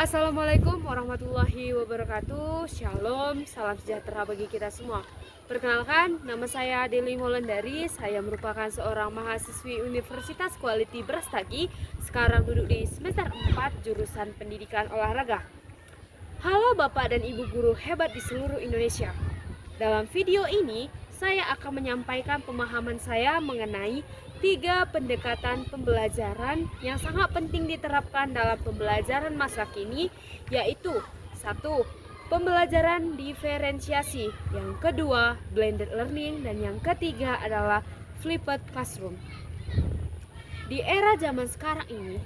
Assalamualaikum warahmatullahi wabarakatuh. Shalom, salam sejahtera bagi kita semua. Perkenalkan, nama saya Deli Molandari. Saya merupakan seorang mahasiswi Universitas Quality Brastagi. Sekarang duduk di semester 4 jurusan Pendidikan Olahraga. Halo Bapak dan Ibu guru hebat di seluruh Indonesia. Dalam video ini, saya akan menyampaikan pemahaman saya mengenai 3 pendekatan pembelajaran yang sangat penting diterapkan dalam pembelajaran masa kini, yaitu 1. Pembelajaran diferensiasi, yang kedua blended learning, dan yang ketiga adalah flipped classroom. Di era zaman sekarang ini,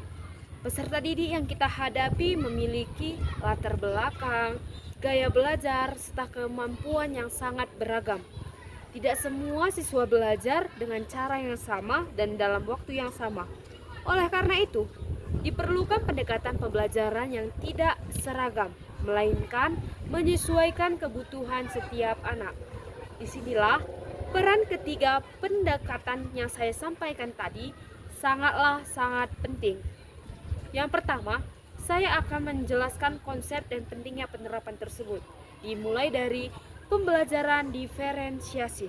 peserta didik yang kita hadapi memiliki latar belakang, gaya belajar, serta kemampuan yang sangat beragam. Tidak semua siswa belajar dengan cara yang sama dan dalam waktu yang sama. Oleh karena itu, diperlukan pendekatan pembelajaran yang tidak seragam, melainkan menyesuaikan kebutuhan setiap anak. Disinilah peran ketiga pendekatan yang saya sampaikan tadi sangat penting. Yang pertama, saya akan menjelaskan konsep dan pentingnya penerapan tersebut. Dimulai dari pembelajaran diferensiasi.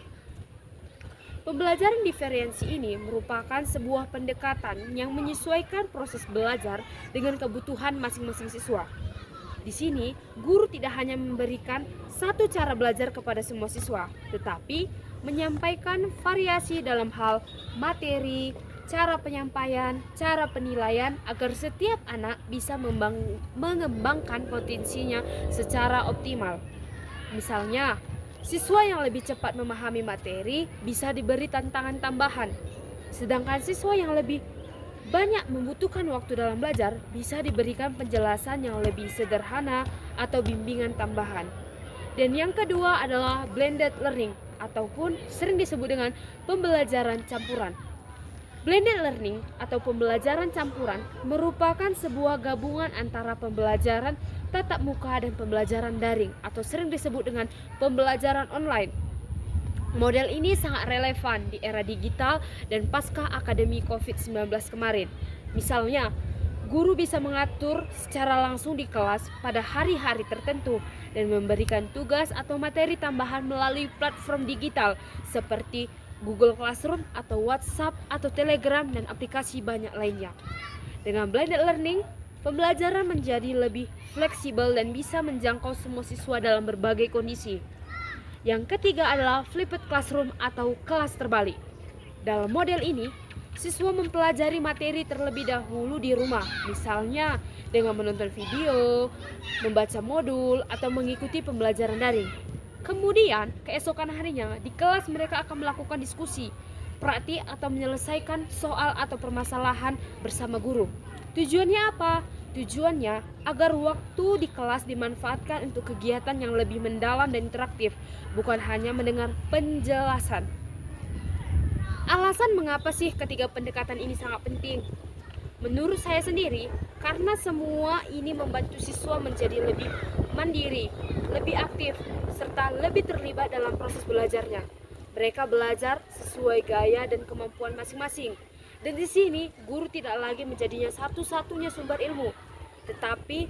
Pembelajaran diferensi ini merupakan sebuah pendekatan yang menyesuaikan proses belajar dengan kebutuhan masing-masing siswa. Di sini, guru tidak hanya memberikan satu cara belajar kepada semua siswa, tetapi menyampaikan variasi dalam hal materi, cara penyampaian, cara penilaian agar setiap anak bisa mengembangkan potensinya secara optimal. Misalnya, siswa yang lebih cepat memahami materi bisa diberi tantangan tambahan, sedangkan siswa yang lebih banyak membutuhkan waktu dalam belajar bisa diberikan penjelasan yang lebih sederhana atau bimbingan tambahan. Dan yang kedua adalah blended learning ataupun sering disebut dengan pembelajaran campuran. Blended learning atau pembelajaran campuran merupakan sebuah gabungan antara pembelajaran tatap muka dan pembelajaran daring atau sering disebut dengan pembelajaran online. Model ini sangat relevan di era digital dan pasca akademi COVID-19 kemarin. Misalnya, guru bisa mengatur secara langsung di kelas pada hari-hari tertentu dan memberikan tugas atau materi tambahan melalui platform digital seperti Google Classroom atau WhatsApp atau Telegram dan aplikasi banyak lainnya. Dengan blended learning, pembelajaran menjadi lebih fleksibel dan bisa menjangkau semua siswa dalam berbagai kondisi. Yang ketiga adalah flipped classroom atau kelas terbalik. Dalam model ini, siswa mempelajari materi terlebih dahulu di rumah, misalnya dengan menonton video, membaca modul, atau mengikuti pembelajaran daring. Kemudian, keesokan harinya, di kelas mereka akan melakukan diskusi, praktik atau menyelesaikan soal atau permasalahan bersama guru. Tujuannya apa? Tujuannya agar waktu di kelas dimanfaatkan untuk kegiatan yang lebih mendalam dan interaktif, bukan hanya mendengar penjelasan. Alasan mengapa sih ketiga pendekatan ini sangat penting? Menurut saya sendiri, karena semua ini membantu siswa menjadi lebih mandiri, lebih aktif, serta lebih terlibat dalam proses belajarnya. Mereka belajar sesuai gaya dan kemampuan masing-masing. Dan di sini, guru tidak lagi menjadinya satu-satunya sumber ilmu, tetapi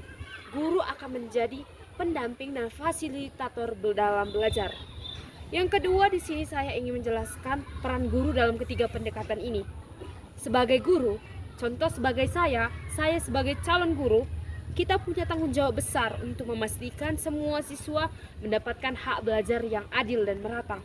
guru akan menjadi pendamping dan fasilitator dalam belajar. Yang kedua, di sini saya ingin menjelaskan peran guru dalam ketiga pendekatan ini. Sebagai guru, contoh sebagai saya sebagai calon guru, kita punya tanggung jawab besar untuk memastikan semua siswa mendapatkan hak belajar yang adil dan merata.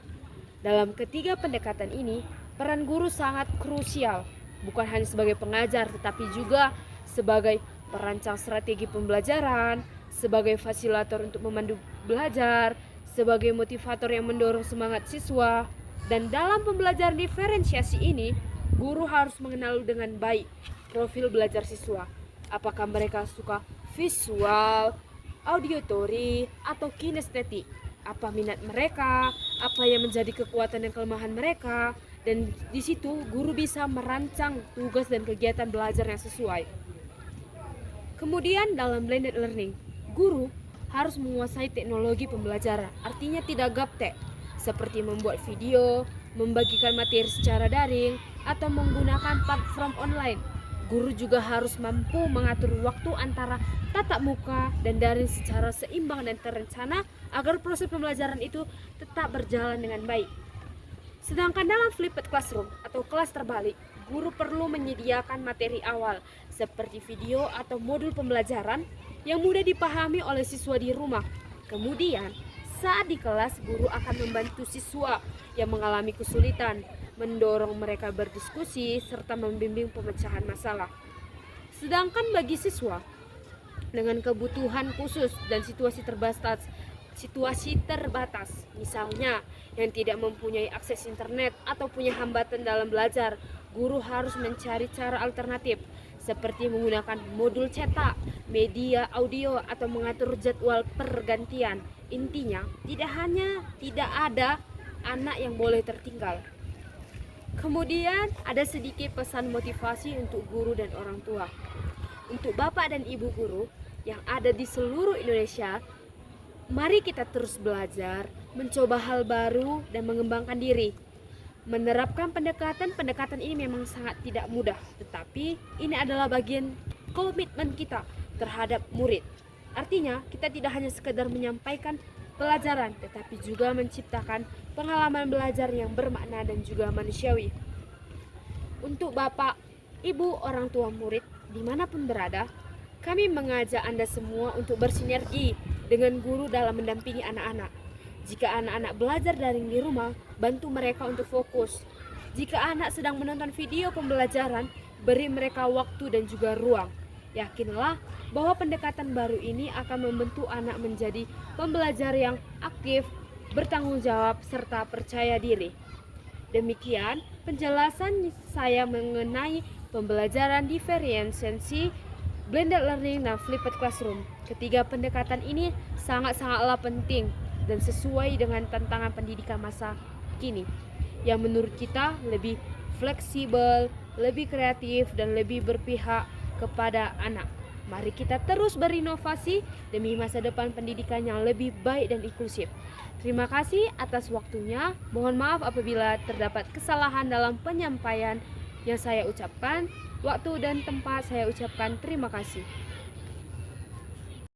Dalam ketiga pendekatan ini, peran guru sangat krusial, bukan hanya sebagai pengajar, tetapi juga sebagai perancang strategi pembelajaran, sebagai fasilitator untuk memandu belajar, sebagai motivator yang mendorong semangat siswa. Dan dalam pembelajaran diferensiasi ini, guru harus mengenal dengan baik profil belajar siswa. Apakah mereka suka visual, auditory, atau kinestetik? Apa minat mereka? Apa yang menjadi kekuatan dan kelemahan mereka? Dan di situ guru bisa merancang tugas dan kegiatan belajar yang sesuai. Kemudian dalam blended learning, guru harus menguasai teknologi pembelajaran. Artinya tidak gaptek, seperti membuat video, membagikan materi secara daring, atau menggunakan platform online. Guru juga harus mampu mengatur waktu antara tatap muka dan daring secara seimbang dan terencana agar proses pembelajaran itu tetap berjalan dengan baik. Sedangkan dalam flipped classroom atau kelas terbalik, guru perlu menyediakan materi awal seperti video atau modul pembelajaran yang mudah dipahami oleh siswa di rumah. Kemudian, saat di kelas, guru akan membantu siswa yang mengalami kesulitan, mendorong mereka berdiskusi, serta membimbing pemecahan masalah. Sedangkan bagi siswa dengan kebutuhan khusus dan situasi terbatas, misalnya yang tidak mempunyai akses internet atau punya hambatan dalam belajar, guru harus mencari cara alternatif seperti menggunakan modul cetak, media audio, atau mengatur jadwal pergantian. Intinya, tidak ada anak yang boleh tertinggal. Kemudian ada sedikit pesan motivasi untuk guru dan orang tua. Untuk bapak dan ibu guru yang ada di seluruh Indonesia, mari kita terus belajar, mencoba hal baru dan mengembangkan diri. Menerapkan pendekatan ini memang sangat tidak mudah, tetapi ini adalah bagian komitmen kita terhadap murid. Artinya, kita tidak hanya sekedar menyampaikan pelajaran, tetapi juga menciptakan pengalaman belajar yang bermakna dan juga manusiawi. Untuk Bapak, Ibu, orang tua murid, dimanapun berada, kami mengajak Anda semua untuk bersinergi dengan guru dalam mendampingi anak-anak. Jika anak-anak belajar daring di rumah, bantu mereka untuk fokus. Jika anak sedang menonton video pembelajaran, beri mereka waktu dan juga ruang. Yakinlah bahwa pendekatan baru ini akan membentuk anak menjadi pembelajar yang aktif, bertanggung jawab, serta percaya diri. Demikian penjelasan saya mengenai pembelajaran diferensiasi, blended learning, dan flipped classroom. Ketiga pendekatan ini sangat-sangatlah penting dan sesuai dengan tantangan pendidikan masa kini yang menurut kita lebih fleksibel, lebih kreatif, dan lebih berpihak kepada anak. Mari kita terus berinovasi demi masa depan pendidikan yang lebih baik dan inklusif. Terima kasih atas waktunya. Mohon maaf apabila terdapat kesalahan dalam penyampaian yang saya ucapkan. Waktu dan tempat saya ucapkan terima kasih.